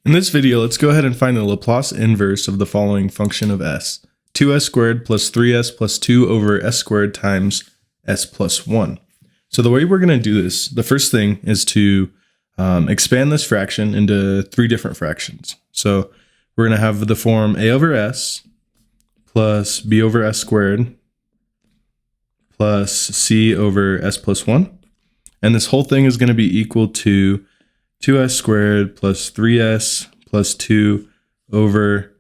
In this video, let's go ahead and find the Laplace inverse of the following function of s. 2s squared plus 3s plus 2 over s squared times s plus 1. So the way we're going to do this, the first thing is to expand this fraction into three different fractions. So we're going to have the form a over s plus b over s squared plus c over s plus 1. And this whole thing is going to be equal to 2s squared plus 3s plus 2 over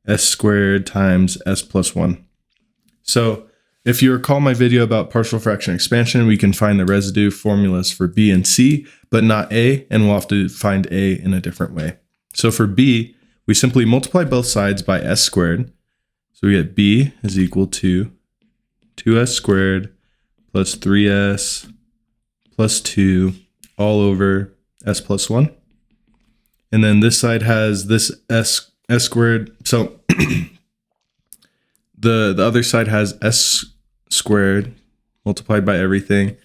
s squared times s plus 1. So if you recall my video about partial fraction expansion, we can find the residue formulas for b and c, but not a, and we'll have to find a in a different way. So for b, we simply multiply both sides by s squared. So we get b is equal to 2s squared plus 3s plus 2 all over s plus 1. And then this side has this s squared. So the other side has s squared multiplied by everything.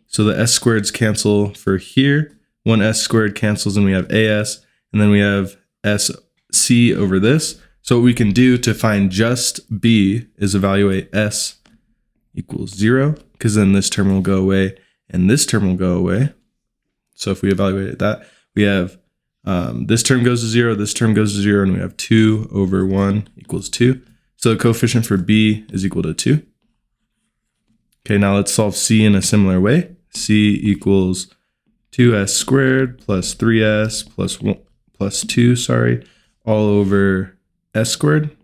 So the s squareds cancel for here. One s squared cancels and we have as. And then we have sc over this. So what we can do to find just b is evaluate s equals 0, because then this term will go away and this term will go away. So if we evaluate that, we have this term goes to 0, this term goes to 0, and we have 2 over 1 equals 2. So the coefficient for b is equal to 2. Okay, now let's solve c in a similar way. C equals 2s squared plus 3s plus 2, all over s squared.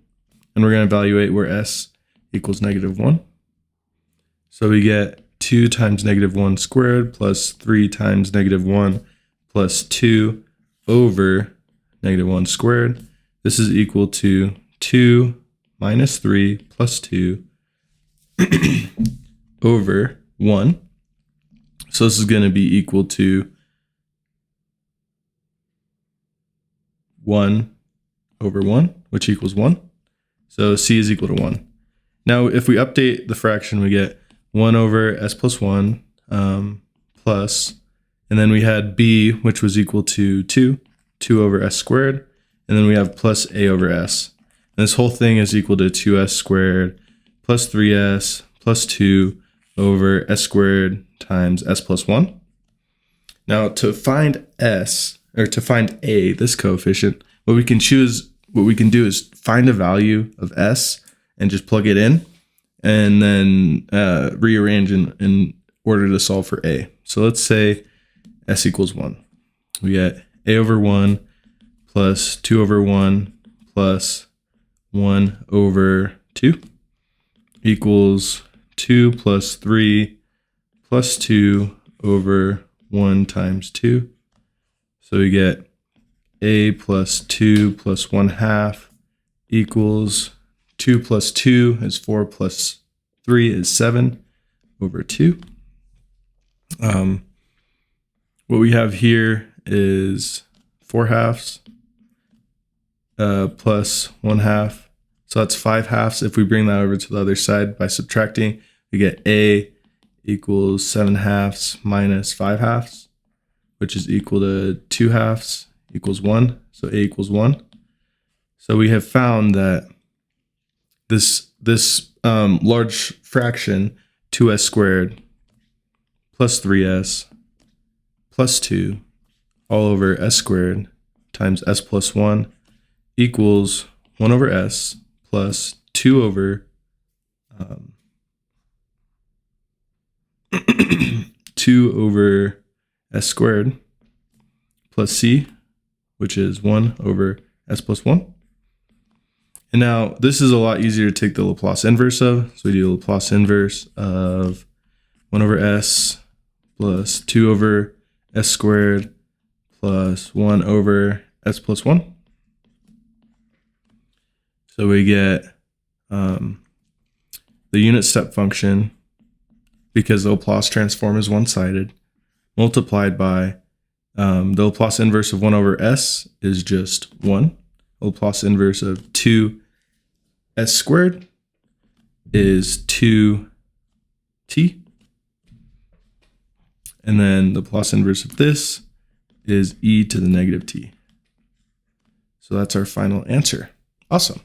And we're going to evaluate where s equals -1. So we get 2 times -1 squared plus 3 times -1 plus 2 over -1 squared. This is equal to 2 minus 3 plus 2 over 1. So this is going to be equal to 1 over 1, which equals 1. So c is equal to 1. Now if we update the fraction, we get 1 over s plus 1 plus, and then we had b, which was equal to 2 over s squared, and then we have plus a over s. And this whole thing is equal to 2s squared plus 3s plus 2 over s squared times s plus 1. Now to find s, or to find a, this coefficient, what we can do is find a value of s and just plug it in, and then rearrange in order to solve for a. So let's say s equals 1. We get a over 1 plus 2 over 1 plus 1 over 2 equals 2 plus 3 plus 2 over 1 times 2. So we get a plus 2 plus 1/2 equals 2 plus 2 is 4 plus 3 is 7 over 2. What we have here is 4/2 plus 1/2. So that's 5/2. If we bring that over to the other side by subtracting, we get a equals 7/2 minus 5/2, which is equal to 2/2 equals 1. So a equals 1. So we have found that this large fraction, 2s squared plus 3s plus 2 all over s squared times s plus 1 equals 1 over s plus 2 over 2 over s squared plus c, which is 1 over s plus 1. And now this is a lot easier to take the Laplace inverse of. So we do Laplace inverse of 1 over s plus 2 over s squared plus 1 over s plus 1. So we get the unit step function, because the Laplace transform is one-sided, multiplied by the Laplace inverse of 1 over s is just 1. Laplace inverse of 2s squared is 2t. And then the Laplace inverse of this is e to the -t. So that's our final answer. Awesome.